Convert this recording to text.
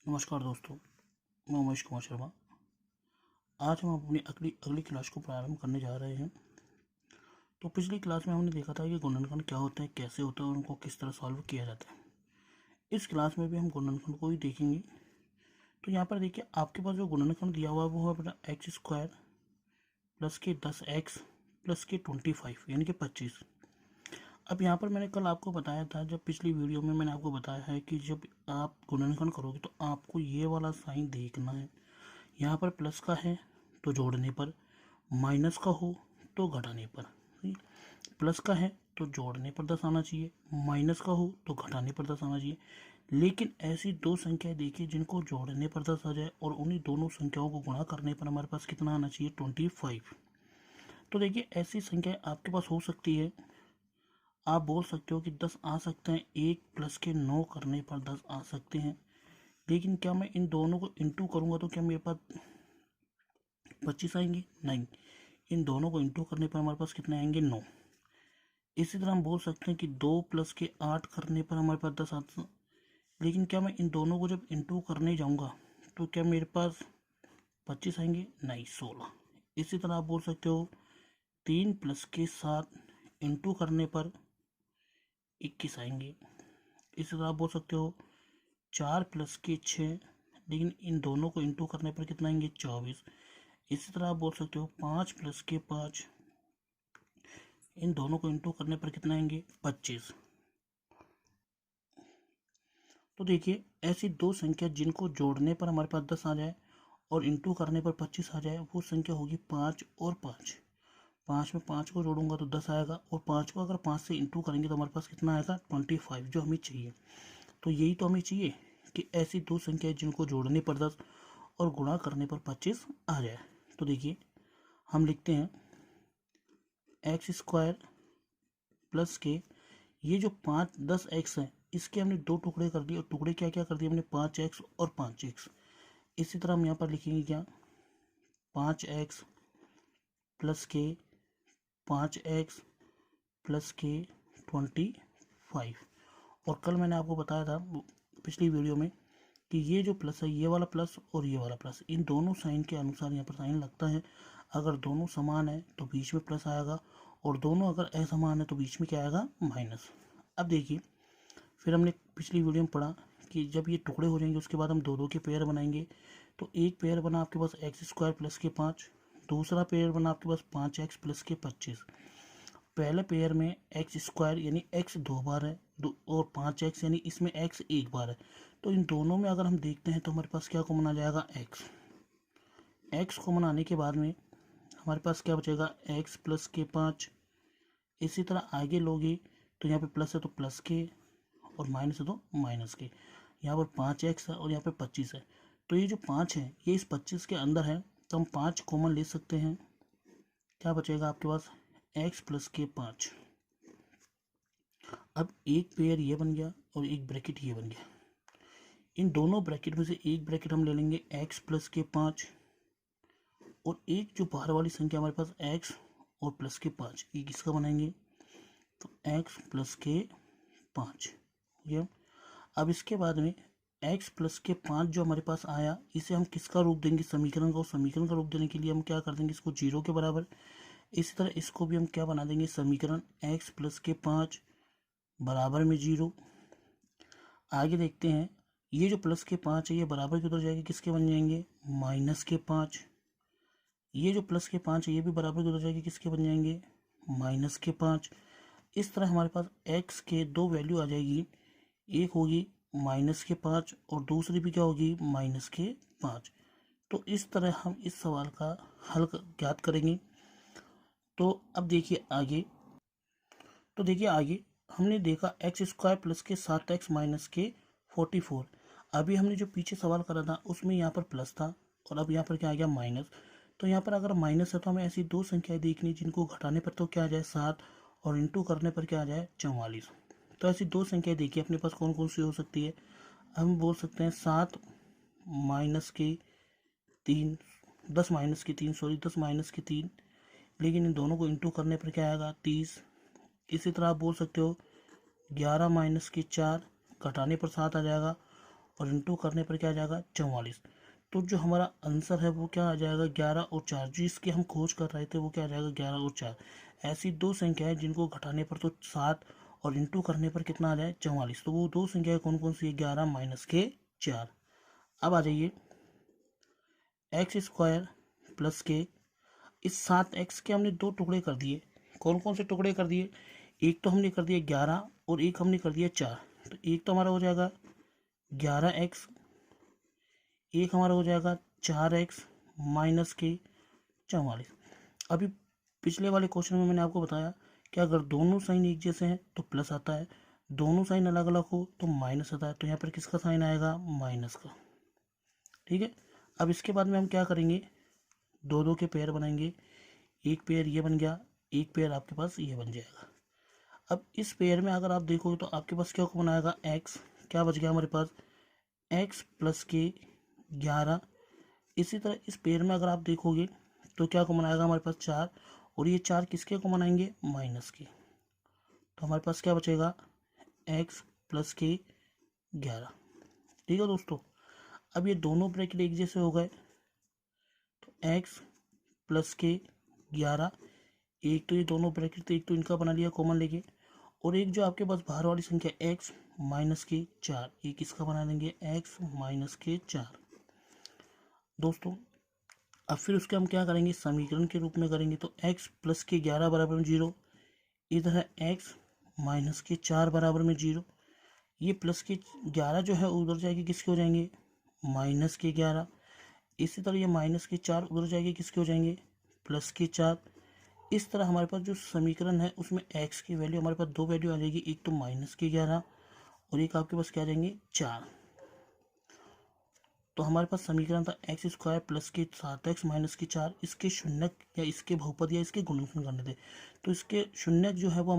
नमस्कार दोस्तों, मैं उमेश कुमार शर्मा। आज हम अपनी अगली अगली क्लास को प्रारंभ करने जा रहे हैं। तो पिछली क्लास में हमने देखा था कि गुणनखंड क्या होता है, कैसे होता है और उनको किस तरह सॉल्व किया जाता है। इस क्लास में भी हम गुणनखंड को ही देखेंगे। तो यहाँ पर देखिए, आपके पास जो गुणनखंड दिया हुआ है वो है अपना एक्स स्क्वायर प्लस के 10x प्लस के 25 यानी कि 25। अब यहाँ पर मैंने कल आपको बताया था, जब पिछली वीडियो में मैंने आपको बताया है कि जब आप गुणनखंड करोगे तो आपको ये वाला साइन देखना है। यहाँ पर प्लस का है तो जोड़ने पर, माइनस का हो तो घटाने पर। प्लस का है तो जोड़ने पर 10 आना चाहिए, माइनस का हो तो घटाने पर 10 आना चाहिए। लेकिन ऐसी दो संख्याएं देखिए जिनको जोड़ने पर 10 आ जाए और उन्हीं दोनों संख्याओं को गुणा करने पर हमारे पास कितना आना चाहिए, 25। तो देखिए, ऐसी संख्याएं आपके पास हो सकती है। आप बोल सकते हो कि 10 आ सकते हैं, 1 प्लस के 9 करने पर 10 आ सकते हैं। लेकिन क्या मैं इन दोनों को इंटू करूंगा तो क्या मेरे पास 25 आएंगे? नहीं, इन दोनों को इंटू करने पर हमारे पास कितने आएंगे, 9। इसी तरह हम बोल सकते हैं कि 2 प्लस के 8 करने पर हमारे पास 10 आता। लेकिन क्या मैं इन दोनों को जब इंटू करने जाऊंगा तो क्या मेरे पास 25 आएंगे? नहीं, 16। इसी तरह आप बोल सकते हो 3 प्लस के 7 इंटू करने पर 21 आएंगे। इसी तरह आप बोल सकते हो 4 प्लस के 6, लेकिन इन दोनों को इंटू करने पर कितना आएंगे, 24। इसी तरह आप बोल सकते हो 5 प्लस के 5, इन दोनों को इंटू करने पर कितना आएंगे, 25। तो देखिए, ऐसी दो संख्या जिनको जोड़ने पर हमारे पास 10 आ जाए और इंटू करने पर 25 आ जाए, वो संख्या होगी 5 और 5। 5 में 5 को जोड़ूंगा तो 10 आएगा, और 5 को अगर 5 से इंटू करेंगे तो हमारे पास कितना आएगा, 25, जो हमें चाहिए। तो यही तो हमें चाहिए कि ऐसी दो संख्या जिनको जोड़ने पर 10 और गुणा करने पर 25 आ जाए। तो देखिए, हम लिखते हैं एक्स स्क्वायर प्लस के, ये जो 10x है इसके हमने दो टुकड़े कर दिए, और टुकड़े क्या क्या कर दिए हमने, 5x और 5x। इसी तरह हम यहाँ पर लिखेंगे क्या, 5x प्लस के 5x प्लस के 25। और कल मैंने आपको बताया था पिछली वीडियो में कि ये जो प्लस है, ये वाला प्लस और ये वाला प्लस, इन दोनों साइन के अनुसार यहाँ पर साइन लगता है। अगर दोनों समान है तो बीच में प्लस आएगा, और दोनों अगर असमान है तो बीच में क्या आएगा, माइनस। अब देखिए, फिर हमने पिछली वीडियो में पढ़ा कि जब ये टुकड़े हो जाएंगे उसके बाद हम दो दो के पेयर बनाएंगे। तो एक पेयर बना आपके पास एक्स स्क्वायर प्लस के 5, दूसरा पेयर बना आपके पास 5x प्लस के 25। पहले पेयर में एक्स स्क्वायर यानी x 2 बार है, और 5x यानी इसमें x 1 बार है। तो इन दोनों में अगर हम देखते हैं तो हमारे पास क्या कॉमन आ जाएगा, x कॉमन आने के बाद में हमारे पास क्या बचेगा, x प्लस के 5। इसी तरह आगे लोगे तो यहाँ पे प्लस है तो प्लस के, और माइनस है तो माइनस के। यहाँ पर 5x है और यहाँ पे 25 है। तो ये जो 5 है ये इस 25 के अंदर है, तो हम 5 कॉमन ले सकते हैं। क्या बचेगा आपके पास, x प्लस के 5। अब एक पेयर ये बन गया और एक ब्रैकेट ये बन गया। इन दोनों ब्रैकेट में से एक ब्रैकेट हम ले लेंगे x प्लस के 5, और एक जो बाहर वाली संख्या हमारे पास x और प्लस के 5, ये किसका बनाएंगे, तो x प्लस के 5। ये अब इसके बाद में x प्लस के 5 जो हमारे पास आया, इसे हम किसका रूप देंगे, समीकरण को। समीकरण का रूप देने के लिए हम क्या कर देंगे, इसको 0 के बराबर। इसी तरह इसको भी हम क्या बना देंगे, समीकरण x प्लस के 5 बराबर में 0। आगे देखते हैं, ये जो प्लस के 5 है ये बराबर की उधर जाएंगे, किसके बन जाएंगे, माइनस के 5। ये जो प्लस के 5 है ये भी बराबर की उधर जाएंगे, किसके बन जाएंगे, माइनस के 5। इस तरह हमारे पास x के दो वैल्यू आ जाएगी, एक होगी माइनस के 5 और दूसरी भी क्या होगी, माइनस के 5। तो इस तरह हम इस सवाल का हल ज्ञात करेंगे। तो अब देखिए आगे, हमने देखा एक्स स्क्वायर प्लस के 7x माइनस के 44। अभी हमने जो पीछे सवाल करा था उसमें यहाँ पर प्लस था, और अब यहाँ पर क्या आ गया, माइनस। तो यहाँ पर अगर माइनस है तो हमें ऐसी दो संख्याएं देखनी जिनको घटाने पर तो क्या आ जाए, 7, और इंटू करने पर क्या आ जाए, 44। तो ऐसी दो संख्याएं देखिए अपने पास कौन कौन सी हो सकती है। हम बोल सकते हैं 7 माइनस के 3, 10 माइनस के 3, सॉरी 10 माइनस के 3, लेकिन इन दोनों को इंटू करने पर क्या आएगा, 30। इसी तरह आप बोल सकते हो 11 माइनस के 4, घटाने पर 7 आ जाएगा, और इंटू करने पर क्या आ जाएगा 44। तो जो हमारा आंसर है वो क्या आ जाएगा 11 और 4। जिसकी हम खोज कर रहे थे वो क्या आ जाएगा 11 और 4। ऐसी दो संख्याएं जिनको घटाने पर तो 7 और इंटू करने पर कितना आ जाए 44। तो वो दो संख्याएं कौन कौन सी है 11 माइनस के 4। अब आ जाइए एक्स स्क्वायर प्लस के। इस 7x के हमने दो टुकड़े कर दिए। कौन कौन से टुकड़े कर दिए, एक तो हमने कर दिया 11 और एक हमने कर दिया 4। तो एक तो हमारा हो जाएगा 11x, एक हमारा हो जाएगा 4x माइनस के 44। अभी पिछले वाले क्वेश्चन में मैंने आपको बताया कि अगर दोनों साइन एक जैसे हैं तो प्लस आता है, दोनों साइन अलग अलग हो तो माइनस आता है। तो यहाँ पर किसका साइन आएगा माइनस का। ठीक है, अब इसके बाद में हम क्या करेंगे, दो दो के पेयर बनाएंगे। एक पेयर ये बन गया, एक पेयर आपके पास ये बन जाएगा। अब इस पेयर में अगर आप देखोगे तो आपके पास क्या कॉमन आएगा x। क्या बच गया हमारे पास x प्लस के 11। इसी तरह इस पेयर में अगर आप देखोगे तो क्या कॉमन आएगा हमारे पास 4, और ये 4 किसके कॉमन आएंगे माइनस के। तो हमारे पास क्या बचेगा x प्लस के 11। ठीक है दोस्तों, अब ये दोनों ब्रैकेट एक जैसे हो गए तो x प्लस के 11, एक तो ये दोनों ब्रैकेट थे, एक तो इनका बना लिया कॉमन लेके, और एक जो आपके पास बाहर वाली संख्या x माइनस के 4, एक इसका बना देंगे x माइनस के 4। दोस्तों अब फिर उसके हम क्या करेंगे समीकरण के रूप में करेंगे। तो x प्लस के 11 बराबर में 0, इधर है x माइनस के 4 बराबर में 0। ये प्लस के 11 जो है उधर जाएगी किसके हो जाएंगे माइनस के 11। इसी तरह ये माइनस के 4 उधर जाएगी किसके हो जाएंगे प्लस के 4। इस तरह हमारे पास जो समीकरण है उसमें x की वैल्यू हमारे पास दो वैल्यू आ जाएगी, एक तो माइनस के 11 और एक आपके पास क्या आ जाएंगे 4। तो हमारे पास समीकरण था एक्स स्क्वायर प्लस के 7x माइनस के 4। इसके शून्यक या इसके बहुपद या इसके गुणनफल करने थे। तो इसके शून्यक जो है वो हमारे